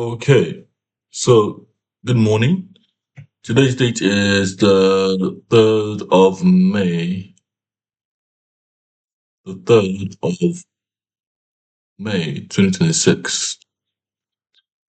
Okay, so good morning. Today's date is the 3rd of May. The 3rd of May 2026.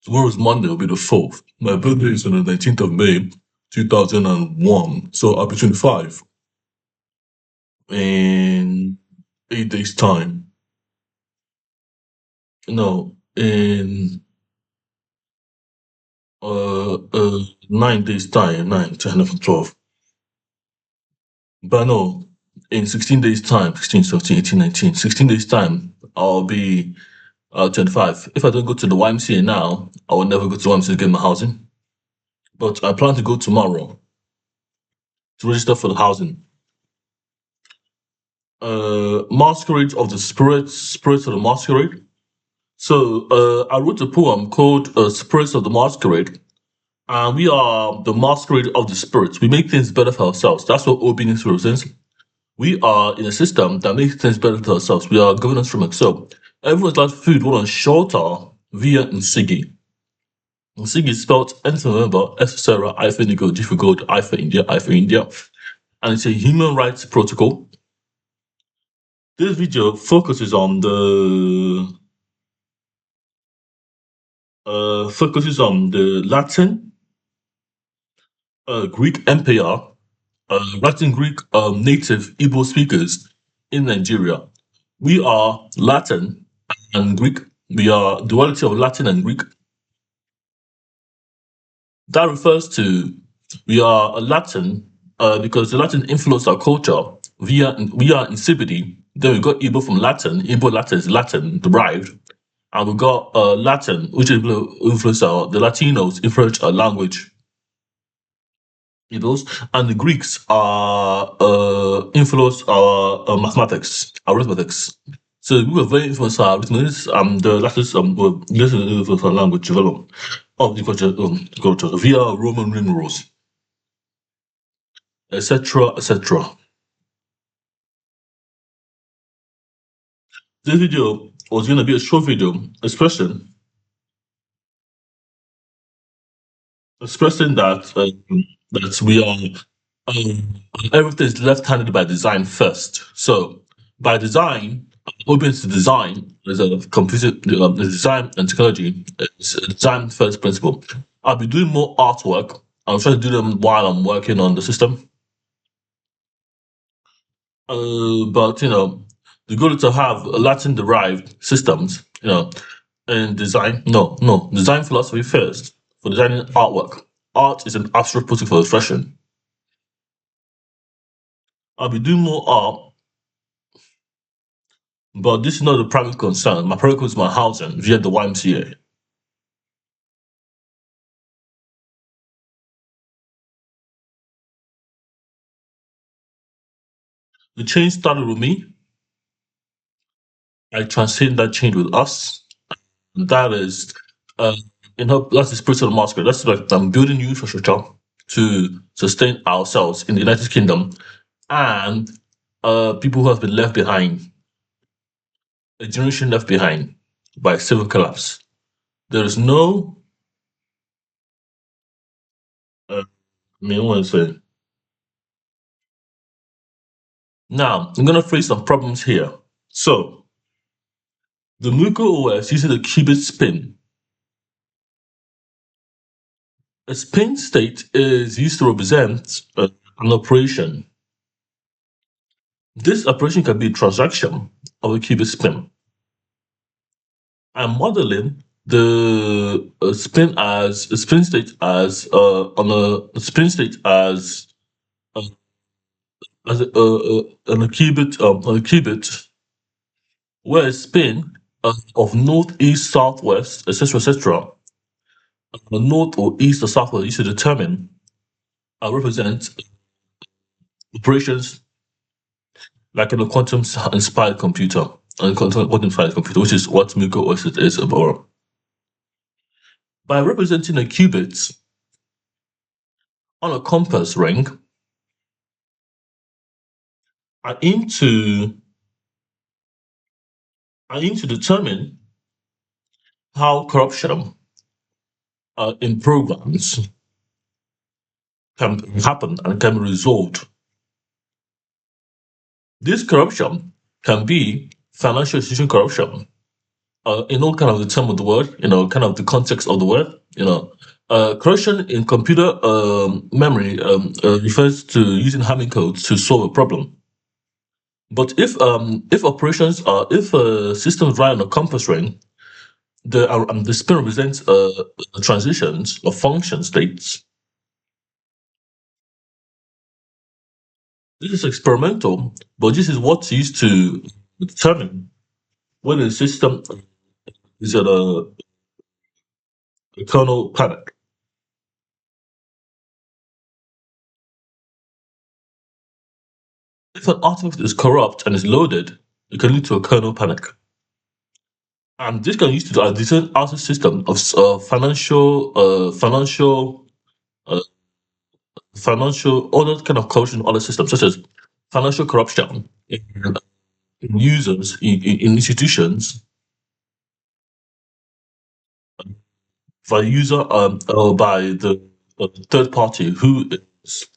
Tomorrow's Monday will be the 4th. My birthday is on the 19th of May 2001. So I'll be 25 in 8 days' time. No, in 9 days' time. 9, 10, 11, 12. But no, in 16 days' time, 16, 17, 18, 19, 16 days' time, I'll be 25. If I don't go to the YMCA now, I will never go to the YMCA to get my housing. But I plan to go tomorrow to register for the housing. Masquerades of the Spirits of the Masquerade. So I wrote a poem called Spirits of the Masquerade, and we are the masquerade of the spirits. We make things better for ourselves. That's what obedience represents. We are in a system that makes things better for ourselves. We are governance from Excel. Everyone's like food, one on shelter via Nsigi. Nsigi is spelled N for November, S for Sarah, I for Indigo, G for Gold, I for India, I for India. And it's a human rights protocol. This video focuses on the Latin, Greek Empire, Latin Greek native Igbo speakers in Nigeria. We are Latin and Greek. We are duality of Latin and Greek. That refers to we are a Latin because the Latin influenced our culture via insipidity. Then we got Igbo from Latin. Igbo Latin is Latin derived, and we got Latin, which influenced the Latinos influenced our language. Igbos and the Greeks are influenced our mathematics, arithmetics. So we were very influenced our arithmetics and the Latins were less influenced our language development of the culture via Roman numerals, etc., etc. This video was going to be a short video expressing that we are everything is left-handed by design first. So by design, opens to design as a computer the design and technology is a design first principle. I'll be doing more artwork. I'm trying to do them while I'm working on the system. But the goal is to have Latin derived systems, and design. No, no, design philosophy first for designing artwork. Art is an abstract process for expression. I'll be doing more art, but this is not the primary concern. My primary concern is my housing via the YMCA. The change started with me. I transcend that change with us. And that is, uh, that's the spirit of the master. That's like I'm building new infrastructure to sustain ourselves in the United Kingdom and people who have been left behind, a generation left behind by civil collapse. There is no, what is it? Now, I'm going to face some problems here. So, the MMUKO OS uses a qubit spin. A spin state is used to represent an operation. This operation can be a transaction of a qubit spin. I'm modeling the spin state as on a spin state uh, on a qubit where a spin of north, east, southwest, etc., north or east or southwest used to determine represent operations like in a quantum inspired computer, and quantum inspired computer, which is what MMUKO OS is about. By representing a qubit on a compass ring, I aim to I aim to determine how corruption in programs can happen and can be resolved. This corruption can be financial institution corruption, kind of the term of the word, kind of the context of the word, corruption in computer memory refers to using Hamming codes to solve a problem. But if systems rely on a compass ring, the spin represents transitions or function states. This is experimental, but this is what's used to determine whether the system is at a kernel panic. If an artifact is corrupt and is loaded, it can lead to a kernel panic. And this can be used to a decent outer system of uh, other kind of corruption in other systems, such as financial corruption in users, in institutions, by user or by the third party who is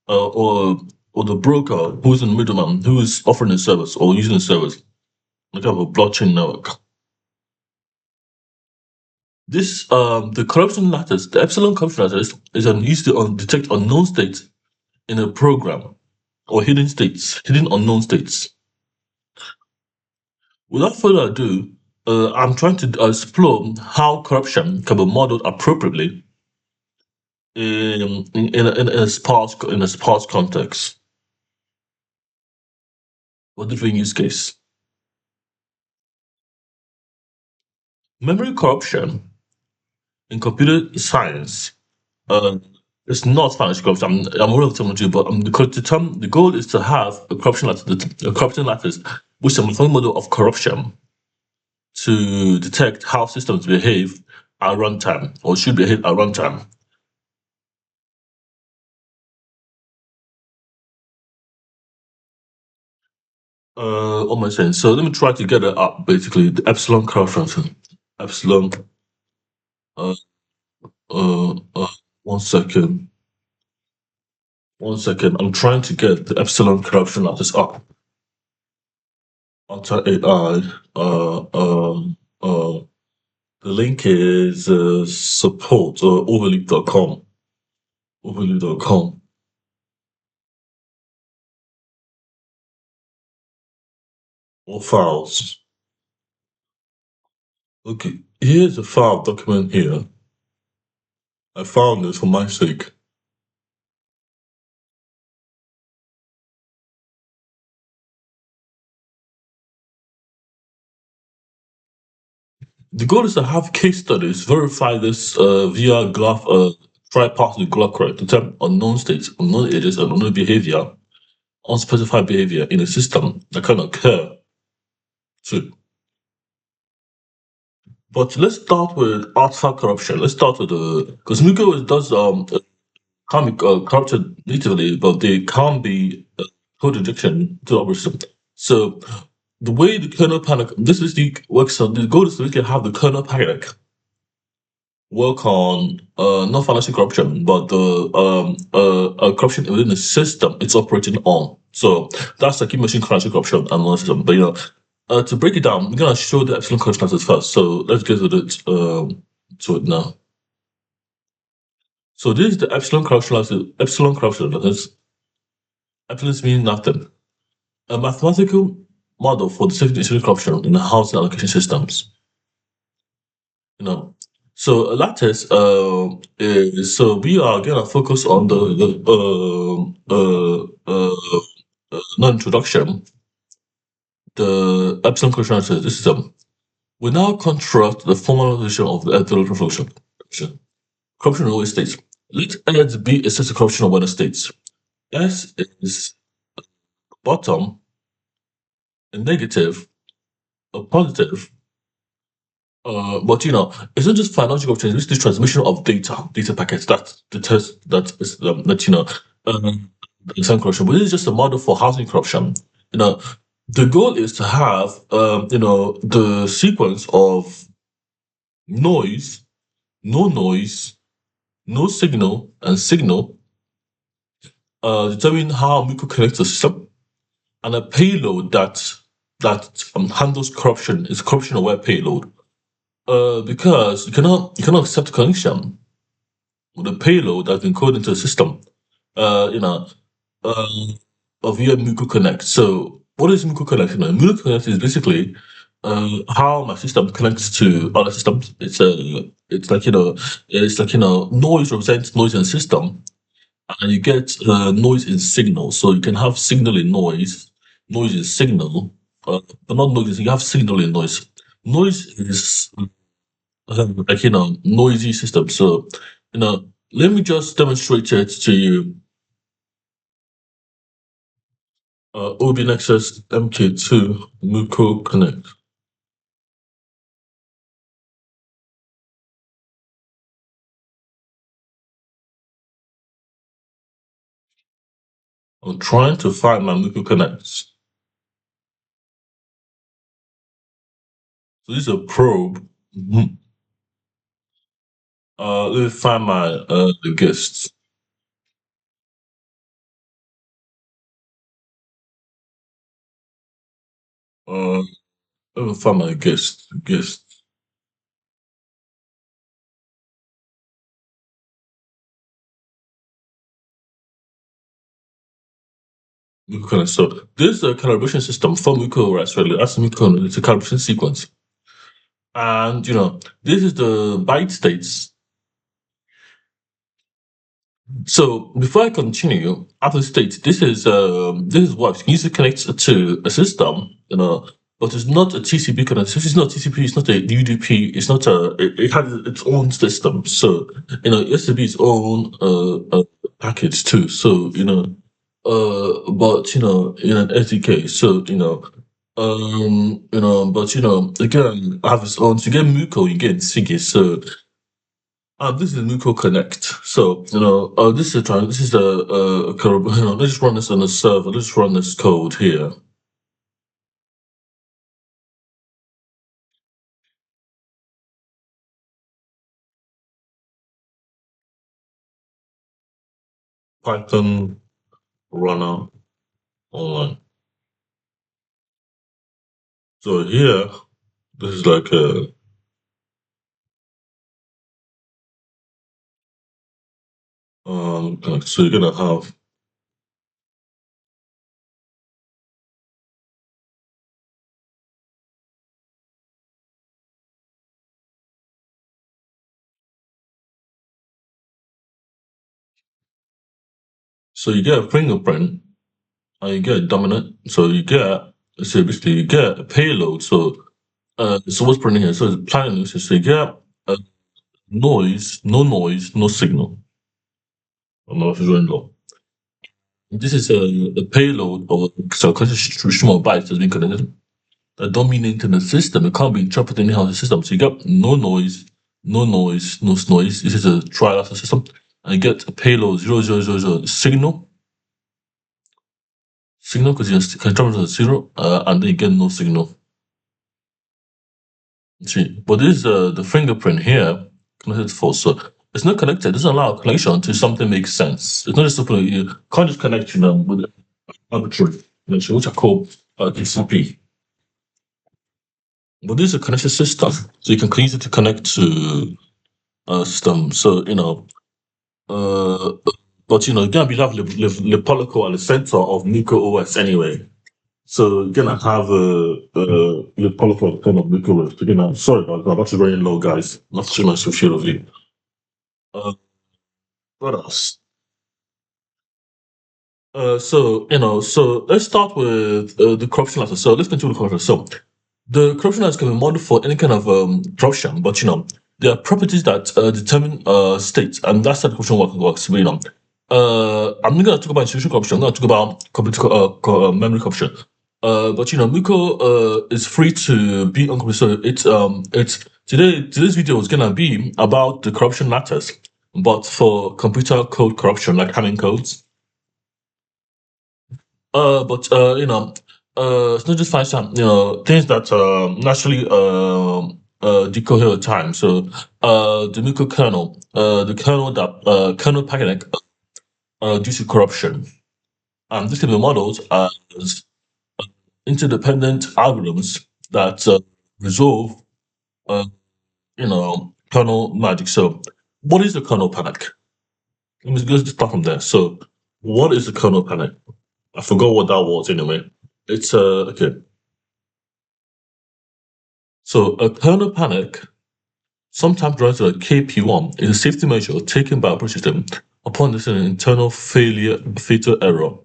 or the broker who's in the middleman who is offering a service or using a service, like kind of a blockchain network. This the corruption lattice, the epsilon corruption lattice, is used to detect unknown states in a program or hidden unknown states. Without further ado, I'm trying to explore how corruption can be modeled appropriately in a sparse context or different use case. Memory corruption in computer science uh, is not financial corruption. I'm aware of the terminology, but because the goal is to have a corruption lattice, which is a mathematical model of corruption to detect how systems behave at runtime or should behave at runtime. Almost saying. So let me try to get it up. Basically, the epsilon corruption. Epsilon. Uh, uh, uh, 1 second. 1 second. I'm trying to get the epsilon corruption lattice up. Alter AI. The link is support overleap.com. Overleap.com. Or files. Okay, here's a file document here. I found this for my sake. The goal is to have case studies verify this via graph, try-parse the graph correct, determine unknown states, unknown edges, and unknown behavior, unspecified behavior in a system that can occur too. But let's start with artifact corruption. Let's start with because MMUKO does can be corrupted natively, but they can be code injection to the operating system. So the way the kernel panic this is the works. So the goal is to really have the kernel panic work on not financial corruption, but the corruption within the system it's operating on. So that's like machine financial corruption and one system. But to break it down, we're gonna show the epsilon corruption classes first. So let's get to it now. So this is the epsilon corruption classes. Epsilon corruption classes. Epsilon means nothing. A mathematical model for detecting corruption in the housing allocation systems. You know, so lattice is so we are gonna focus on non-introduction, the epsilon corruption system. We now construct the formalization of the epsilon corruption. Corruption always states. Let S be a set of corruption of other states. S is bottom, a negative, a positive, but it's not just financial corruption, it's the transmission of data packets. That's the test that is some corruption. But this is just a model for housing corruption. You know, the goal is to have the sequence of noise no noise, no signal, and signal determine how MUKO connects the system, and a payload that handles corruption is corruption aware payload. Because you cannot accept connection with a payload that's been coded into the system. You know, uh, via MUKO Connect. So what is MUKO Connect? MUKO Connect is basically how my system connects to other systems. It's like noise represents noise in the system, and you get noise in signal. So you can have signal in noise, noise in signal, but not noise. You have signal in noise. Noise is noisy system. So let me just demonstrate it to you. OB Nexus MK2 MUKO Connect. I'm trying to find my MUKO Connects. So this is a probe. Mhm. Let me find my the guests. Uh, let me find my guest. Guest. MUKO Connect. So this is a calibration system for MUKO, right? So that's MUKO. It's a calibration sequence, and this is the byte states. So before I continue, after state, this is what you can use to connect to a system, but it's not a TCP connection. It's not TCP. It's not a UDP. It's not it has its own system. So it has to be its own package too. So but in an SDK. So but again, have its own. To get MUKO, you get SIGI. So this is MUKO Connect. So, this is the code. Let's just run this on the server. Let's run this code here. Python runner online. So here, this is like so you're gonna have, so you get a fingerprint and you get a dominant. So basically you get a payload. So what's printing here? So it's planning. So you get a noise, no signal. I don't know if it's running low. This is a payload or so stream of bytes that's been connected that dominate in the system. It can't be interpreted anyhow in the system. So you get no noise, no noise, no noise. This is a trilateral system. And you get a payload 0000 signal because you can interpret it as zero, and then you get no signal. See, but this is the fingerprint here connected to false. So it's not connected. It doesn't allow a connection until something makes sense. It's not just something you can't just connect with arbitrary connection, which are called TCP. But this is a connection system, so you can use it to connect to a system. So uh, but you're gonna be have Lipolico at the center of MUKO OS anyway. So you're gonna have Lipolico at the center of MUKO OS. Sorry about that. That's very low, guys. Not too much to share with you. Uh, what else? So let's start with the corruption letter. So let's continue the corruption. So the corruption letters can be modeled for any kind of corruption, but there are properties that determine states, and that's how the corruption works. I'm not going to talk about institutional corruption. I'm going to talk about memory corruption. But MUKO is free to be uncomplicated. So it's today's video is gonna be about the corruption matters, but for computer code corruption, like hacking codes. But it's not just find some things that naturally decode here time. So the MMUKO kernel, the kernel that kernel packet due to corruption. This can be modeled as interdependent algorithms that resolve, uh, kernel magic. So, what is the kernel panic? Let's start from there. So, what is the kernel panic? I forgot what that was anyway. It's okay. So, a kernel panic, sometimes referred to as KP1, is a safety measure taken by a operating system upon this an internal fatal error.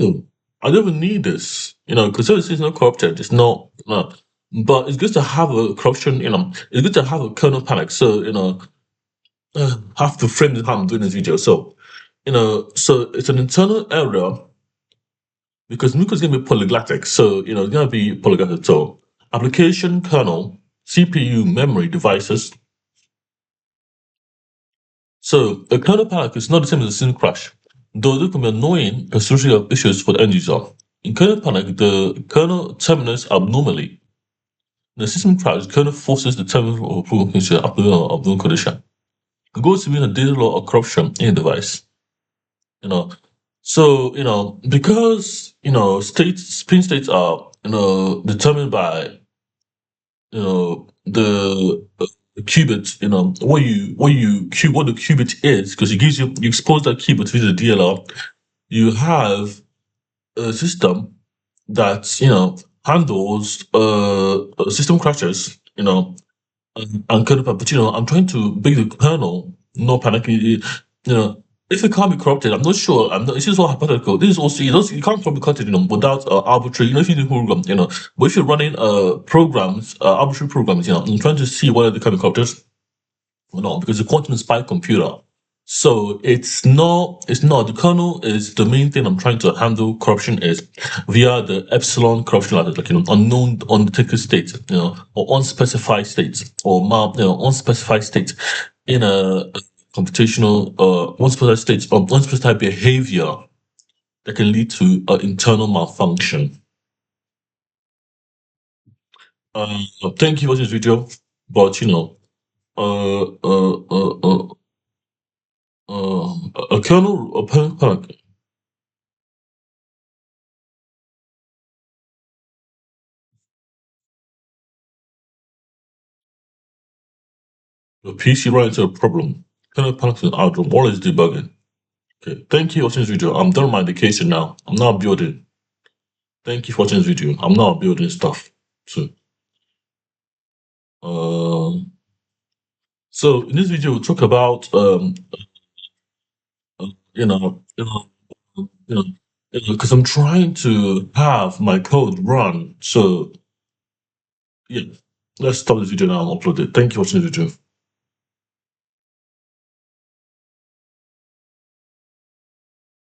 Oh, I don't even need this, because it's not corrupted. It's not, no. But it's good to have a corruption, it's good to have a kernel panic. So, have to frame this how I'm doing this video. So, so it's an internal error because Nuka is going to be polyglatic. So, it's going to be polyglatic. So, application, kernel, CPU, memory, devices. So, a kernel panic is not the same as a system crash, though this can be annoying considering of issues for the end user. In kernel panic, the kernel terminates abnormally. In the system crash, the kernel forces the terminal of approval condition up to the condition. It goes to mean a data law or corruption in a device. you know so because spin states are determined by the qubit, what the qubit is, because it gives you expose that qubit to the DLR. You have a system that handles system crashes, and kernel panic. But I'm trying to make the kernel not panic. If it can't be corrupted, I'm not sure. I'm not. This is all hypothetical. This is also you can't probably cut it, without arbitrary. If you do program, but if you're running programs, arbitrary programs, I'm trying to see whether they can be corrupted or not, because the quantum is spy computer. So it's not the kernel is the main thing I'm trying to handle corruption is via the epsilon corruption ladder, like unknown undetected states, or unspecified states, or unspecified states in a computational unspecified states or unspecified behavior that can lead to internal malfunction. Thank you for watching this video, but uh, uh, uh, uh, a kernel, a PC runs into a problem. Kernel panics an outcome. All is debugging. Okay, thank you for watching this video. I'm done with my education now. I'm now building. Thank you for watching this video. I'm now building stuff. So, so in this video, we'll talk about uh, you know, you know, you know, because I'm trying to have my code run. So yeah, let's stop this video now and upload it. Thank you for watching this video.